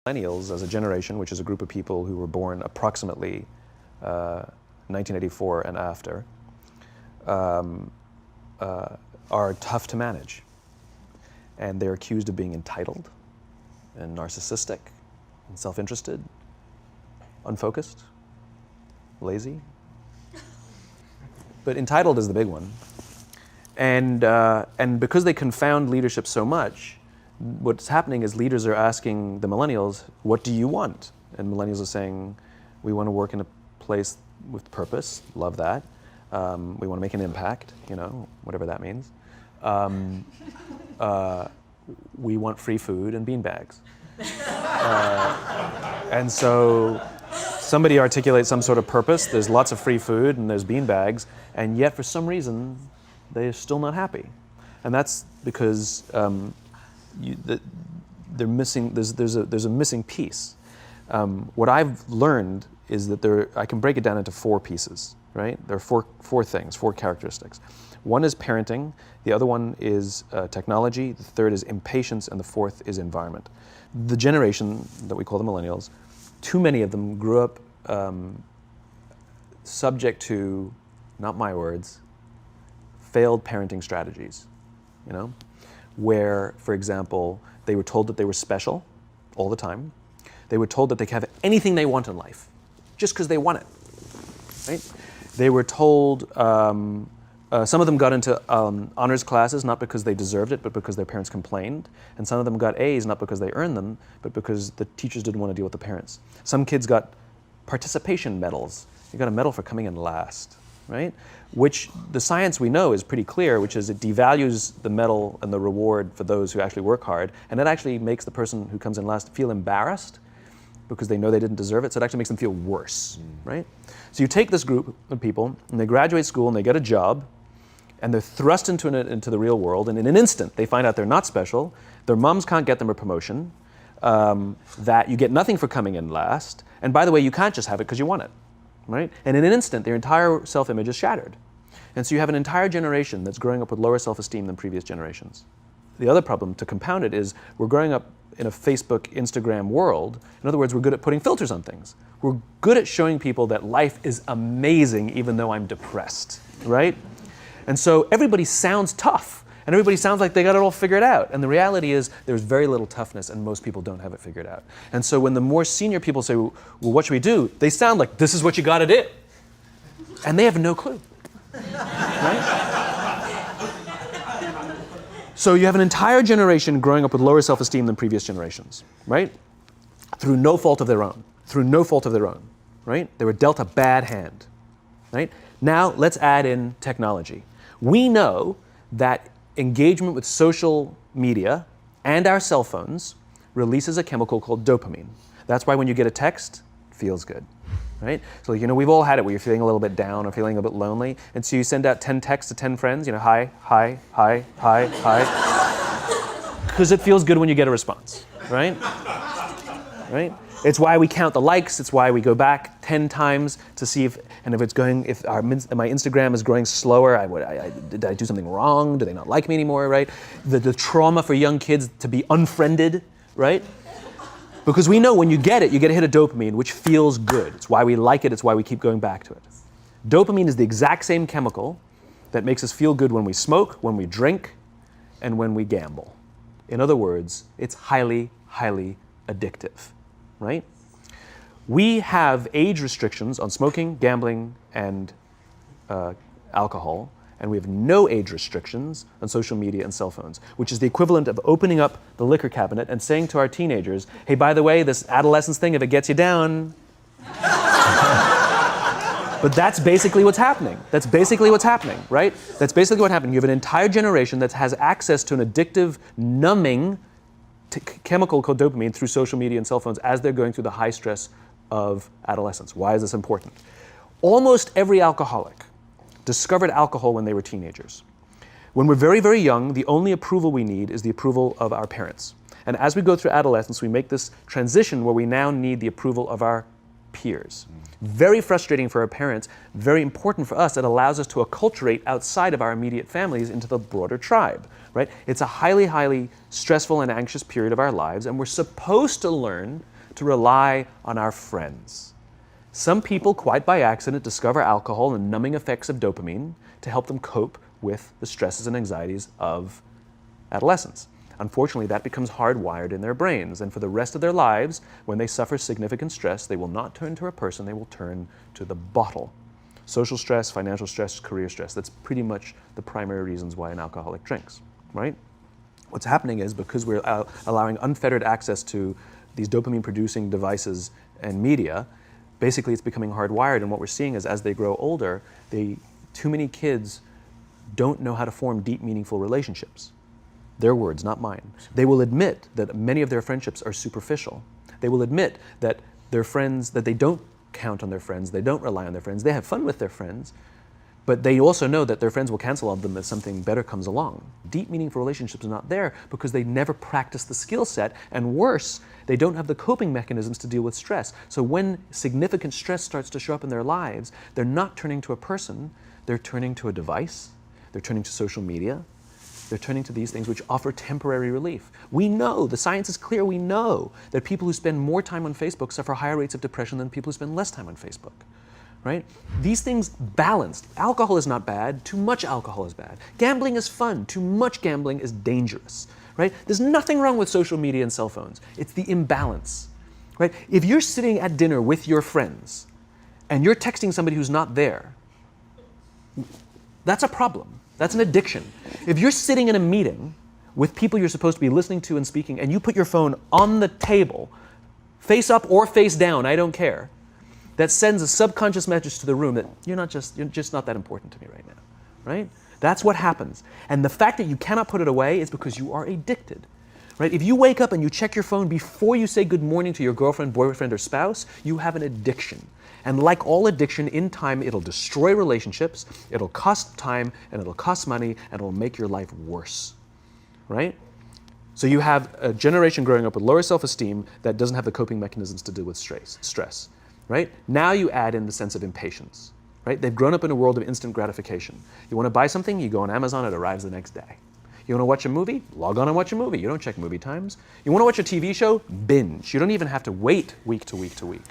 Millennials as a generation, which is a group of people who were born approximately 1984 and after, are tough to manage. And they're accused of being entitled and narcissistic and self-interested, unfocused, lazy. But entitled is the big one. And because they confound leadership so much, what's happening is leaders are asking the millennials, what do you want? And millennials are saying, we want to work in a place with purpose, love that. We want to make an impact, whatever that means. We want free food and beanbags. And so somebody articulates some sort of purpose, there's lots of free food and there's beanbags, and yet for some reason, they're still not happy. And that's because they're missing, there's a missing piece. What I've learned is that I can break it down into 4 pieces, right? There are four things, 4 characteristics. One is parenting, the other one is technology, the third is impatience, and the fourth is environment. The generation that we call the millennials, too many of them grew up subject to, not my words, failed parenting strategies, where, for example, they were told that they were special all the time. They were told that they could have anything they want in life, just because they want it, right? They were told, some of them got into honors classes, not because they deserved it, but because their parents complained. And some of them got A's, not because they earned them, but because the teachers didn't want to deal with the parents. Some kids got participation medals. You got a medal for coming in last, right? Which the science we know is pretty clear, which is it devalues the medal and the reward for those who actually work hard, and it actually makes the person who comes in last feel embarrassed because they know they didn't deserve it, so it actually makes them feel worse, right? So you take this group of people, and they graduate school, and they get a job, and they're thrust into the real world, and in an instant, they find out they're not special, their moms can't get them a promotion, that you get nothing for coming in last, and by the way, you can't just have it because you want it. Right? And in an instant, their entire self-image is shattered. And so you have an entire generation that's growing up with lower self-esteem than previous generations. The other problem, to compound it, is we're growing up in a Facebook, Instagram world. In other words, we're good at putting filters on things. We're good at showing people that life is amazing even though I'm depressed, right? And so everybody sounds tough, and everybody sounds like they got it all figured out. And the reality is there's very little toughness, and most people don't have it figured out. And so when the more senior people say, well, what should we do? They sound like, this is what you got to do. And they have no clue, right? So you have an entire generation growing up with lower self-esteem than previous generations, right? Through no fault of their own, right? They were dealt a bad hand, right? Now let's add in technology. We know that engagement with social media and our cell phones releases a chemical called dopamine. That's why when you get a text, it feels good, right? So we've all had it where you're feeling a little bit down or feeling a bit lonely, and so you send out 10 texts to 10 friends, hi, hi, hi, hi, hi, because it feels good when you get a response, right? Right? It's why we count the likes. It's why we go back 10 times to see if my Instagram is growing slower, did I do something wrong? Do they not like me anymore, right? The trauma for young kids to be unfriended, right? Because we know when you get a hit of dopamine, which feels good. It's why we like it. It's why we keep going back to it. Dopamine is the exact same chemical that makes us feel good when we smoke, when we drink, and when we gamble. In other words, it's highly, highly addictive. Right? We have age restrictions on smoking, gambling, and alcohol, and we have no age restrictions on social media and cell phones, which is the equivalent of opening up the liquor cabinet and saying to our teenagers, hey, by the way, this adolescence thing, if it gets you down. But that's basically what's happening. Right? That's basically what happened. You have an entire generation that has access to an addictive, numbing chemical called dopamine through social media and cell phones as they're going through the high stress of adolescence. Why is this important? Almost every alcoholic discovered alcohol when they were teenagers. When we're very, very young, the only approval we need is the approval of our parents. And as we go through adolescence, we make this transition where we now need the approval of our peers. Very frustrating for our parents, very important for us. It allows us to acculturate outside of our immediate families into the broader tribe, right? It's a highly, highly stressful and anxious period of our lives, and we're supposed to learn to rely on our friends. Some people, quite by accident, discover alcohol and numbing effects of dopamine to help them cope with the stresses and anxieties of adolescence. Unfortunately, that becomes hardwired in their brains, and for the rest of their lives, when they suffer significant stress, they will not turn to a person, they will turn to the bottle. Social stress, financial stress, career stress, that's pretty much the primary reasons why an alcoholic drinks, right? What's happening is because we're allowing unfettered access to these dopamine-producing devices and media, basically it's becoming hardwired, and what we're seeing is as they grow older, too many kids don't know how to form deep, meaningful relationships. Their words, not mine. They will admit that many of their friendships are superficial. They will admit that their friends, that they don't count on their friends, they don't rely on their friends, they have fun with their friends, but they also know that their friends will cancel on them if something better comes along. Deep, meaningful relationships are not there because they never practice the skill set, and worse, they don't have the coping mechanisms to deal with stress. So when significant stress starts to show up in their lives, they're not turning to a person, they're turning to a device, they're turning to social media, they're turning to these things which offer temporary relief. We know, the science is clear, we know that people who spend more time on Facebook suffer higher rates of depression than people who spend less time on Facebook, right? These things balanced. Alcohol is not bad, too much alcohol is bad. Gambling is fun, too much gambling is dangerous, right? There's nothing wrong with social media and cell phones. It's the imbalance, right? If you're sitting at dinner with your friends and you're texting somebody who's not there, that's a problem. That's an addiction. If you're sitting in a meeting with people you're supposed to be listening to and speaking, and you put your phone on the table, face up or face down, I don't care, that sends a subconscious message to the room that you're just not that important to me right now, right? That's what happens. And the fact that you cannot put it away is because you are addicted, right? If you wake up and you check your phone before you say good morning to your girlfriend, boyfriend, or spouse, you have an addiction. And like all addiction, in time, it'll destroy relationships, it'll cost time, and it'll cost money, and it'll make your life worse, right? So you have a generation growing up with lower self-esteem that doesn't have the coping mechanisms to deal with stress, right? Now you add in the sense of impatience, right? They've grown up in a world of instant gratification. You want to buy something, you go on Amazon, it arrives the next day. You want to watch a movie? Log on and watch a movie. You don't check movie times. You want to watch a TV show? Binge. You don't even have to wait week to week to week,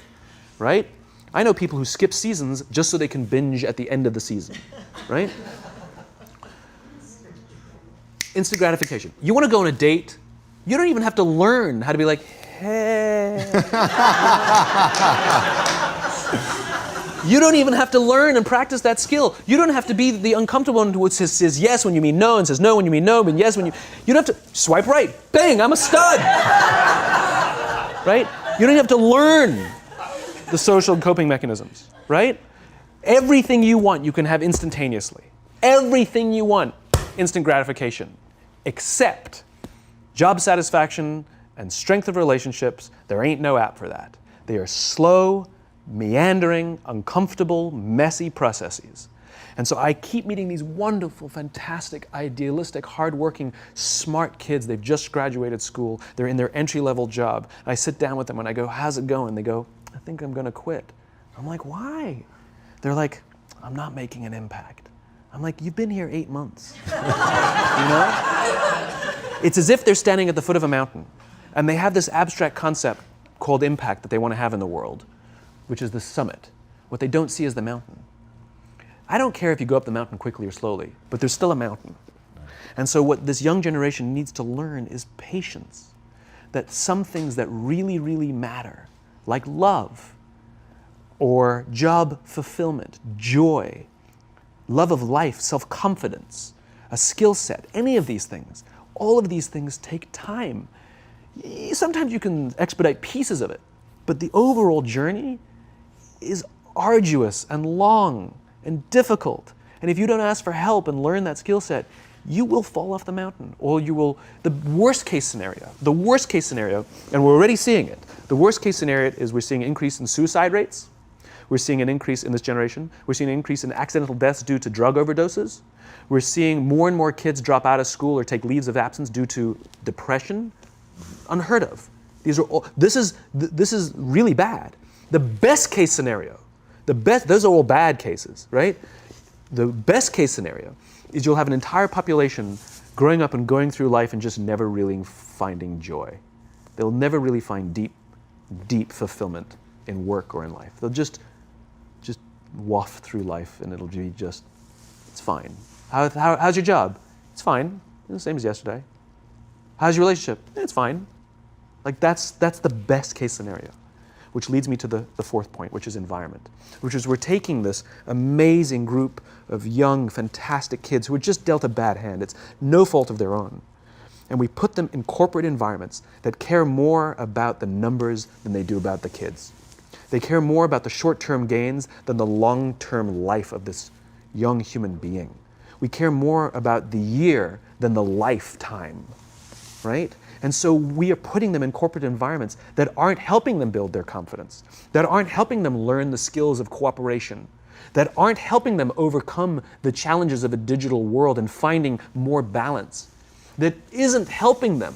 right? I know people who skip seasons just so they can binge at the end of the season, right? Instant gratification. You want to go on a date? You don't even have to learn how to be like, hey. You don't even have to learn and practice that skill. You don't have to be the uncomfortable one who says yes when you mean no and says no when you mean no and yes when you... You don't have to swipe right. Bang, I'm a stud. Right? You don't have to learn the social coping mechanisms, right? Everything you want, you can have instantaneously. Everything you want, instant gratification. Except job satisfaction and strength of relationships, there ain't no app for that. They are slow, meandering, uncomfortable, messy processes. And so I keep meeting these wonderful, fantastic, idealistic, hardworking, smart kids. They've just graduated school. They're in their entry-level job. I sit down with them and I go, how's it going? They go, I think I'm going to quit. I'm like, why? They're like, I'm not making an impact. I'm like, you've been here 8 months. You know? It's as if they're standing at the foot of a mountain and they have this abstract concept called impact that they want to have in the world, which is the summit. What they don't see is the mountain. I don't care if you go up the mountain quickly or slowly, but there's still a mountain. And so what this young generation needs to learn is patience. That some things that really, really matter, like love, or job fulfillment, joy, love of life, self-confidence, a skill set, any of these things, all of these things take time. Sometimes you can expedite pieces of it, but the overall journey is arduous and long and difficult. And if you don't ask for help and learn that skill set, you will fall off the mountain, or you will, the worst case scenario, and we're already seeing it, the worst case scenario is we're seeing an increase in suicide rates, we're seeing an increase in this generation, we're seeing an increase in accidental deaths due to drug overdoses, we're seeing more and more kids drop out of school or take leaves of absence due to depression, unheard of. These are all, this is really bad. The best case scenario, those are all bad cases, right? The best case scenario is you'll have an entire population growing up and going through life and just never really finding joy. They'll never really find deep, deep fulfillment in work or in life. They'll just waft through life, and it'll be just, it's fine. How's your job? It's fine. It's the same as yesterday. How's your relationship? It's fine. Like that's the best case scenario, which leads me to the fourth point, which is environment, which is we're taking this amazing group of young, fantastic kids who were just dealt a bad hand. It's no fault of their own. And we put them in corporate environments that care more about the numbers than they do about the kids. They care more about the short-term gains than the long-term life of this young human being. We care more about the year than the lifetime, right? And so we are putting them in corporate environments that aren't helping them build their confidence, that aren't helping them learn the skills of cooperation, that aren't helping them overcome the challenges of a digital world and finding more balance, that isn't helping them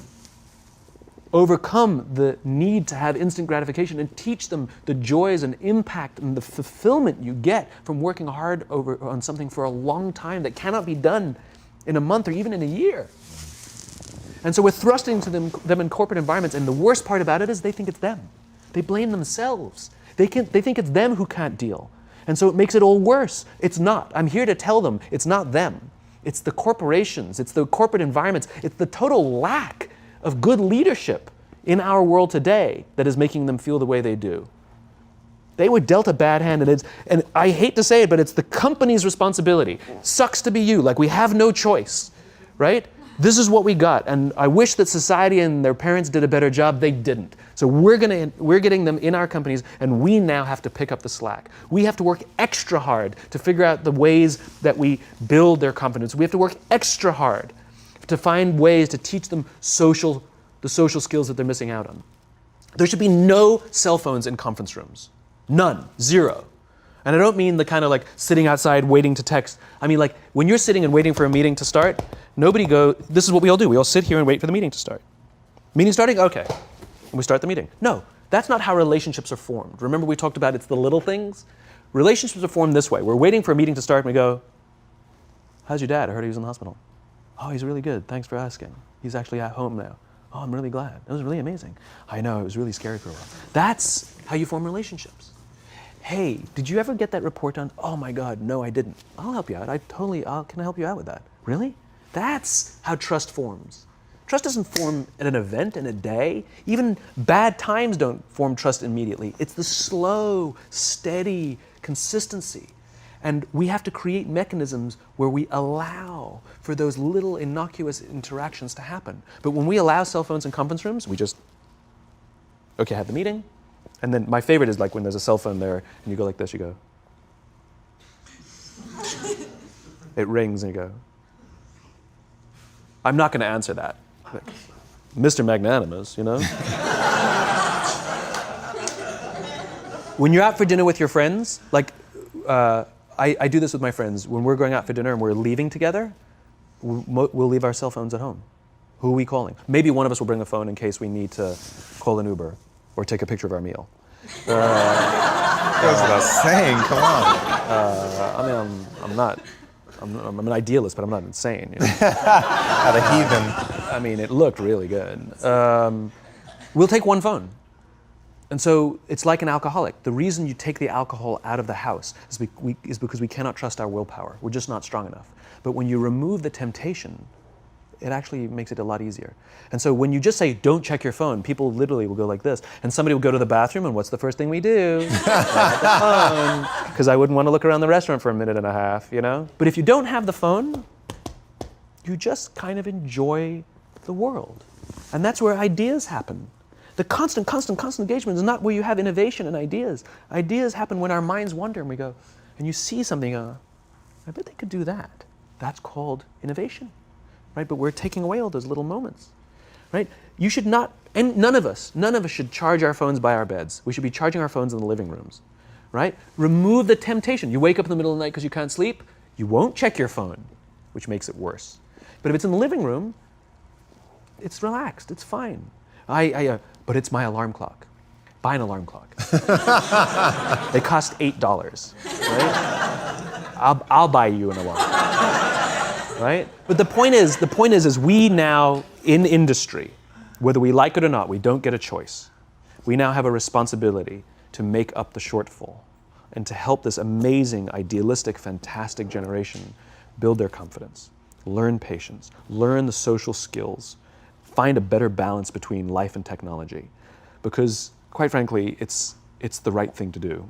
overcome the need to have instant gratification and teach them the joys and impact and the fulfillment you get from working hard on something for a long time that cannot be done in a month or even in a year. And so we're thrusting to them in corporate environments, and the worst part about it is they think it's them. They blame themselves. They think it's them who can't deal. And so it makes it all worse. It's not. I'm here to tell them it's not them. It's the corporations, it's the corporate environments, it's the total lack of good leadership in our world today that is making them feel the way they do. They were dealt a bad hand, and I hate to say it, but it's the company's responsibility. Sucks to be you, like we have no choice, right? This is what we got, and I wish that society and their parents did a better job. They didn't. So we're getting them in our companies, and we now have to pick up the slack. We have to work extra hard to figure out the ways that we build their confidence. We have to work extra hard to find ways to teach them the social skills that they're missing out on. There should be no cell phones in conference rooms. None. Zero. And I don't mean the kind of like sitting outside waiting to text. I mean like when you're sitting and waiting for a meeting to start, this is what we all do. We all sit here and wait for the meeting to start. Meeting starting? Okay. And we start the meeting. No, that's not how relationships are formed. Remember we talked about it's the little things? Relationships are formed this way. We're waiting for a meeting to start and we go, how's your dad? I heard he was in the hospital. Oh, he's really good. Thanks for asking. He's actually at home now. Oh, I'm really glad. It was really amazing. I know, it was really scary for a while. That's how you form relationships. Hey, did you ever get that report done? Oh my God, no, I didn't. I'll help you out. Can I help you out with that? Really? That's how trust forms. Trust doesn't form at an event in a day. Even bad times don't form trust immediately. It's the slow, steady consistency. And we have to create mechanisms where we allow for those little innocuous interactions to happen. But when we allow cell phones in conference rooms, we just, okay, have the meeting. And then my favorite is like when there's a cell phone there and you go like this, you go. It rings and you go. I'm not going to answer that. Like, Mr. Magnanimous, you know? When you're out for dinner with your friends, like, I do this with my friends. When we're going out for dinner and we're leaving together, we'll leave our cell phones at home. Who are we calling? Maybe one of us will bring a phone in case we need to call an Uber or take a picture of our meal. That goes without saying, come on. I'm an idealist, but I'm not insane. You know? At a heathen. I mean, it looked really good. We'll take one phone. And so it's like an alcoholic. The reason you take the alcohol out of the house is because we cannot trust our willpower. We're just not strong enough. But when you remove the temptation, it actually makes it a lot easier. And so when you just say, don't check your phone, people literally will go like this. And somebody will go to the bathroom, and what's the first thing we do? Grab the phone. Because I wouldn't want to look around the restaurant for a minute and a half, you know? But if you don't have the phone, you just kind of enjoy the world. And that's where ideas happen. The constant engagement is not where you have innovation and ideas. Ideas happen when our minds wander and we go, and you see something, I bet they could do that. That's called innovation, right? But we're taking away all those little moments, right? You should not, and none of us should charge our phones by our beds. We should be charging our phones in the living rooms, right? Remove the temptation. You wake up in the middle of the night because you can't sleep, you won't check your phone, which makes it worse. But if it's in the living room, it's relaxed, it's fine. But it's my alarm clock. Buy an alarm clock. They cost $8, right? I'll buy you an alarm, right? But the point is we now in industry, whether we like it or not, we don't get a choice. We now have a responsibility to make up the shortfall and to help this amazing, idealistic, fantastic generation build their confidence, learn patience, learn the social skills, find a better balance between life and technology. Because, quite frankly, it's the right thing to do.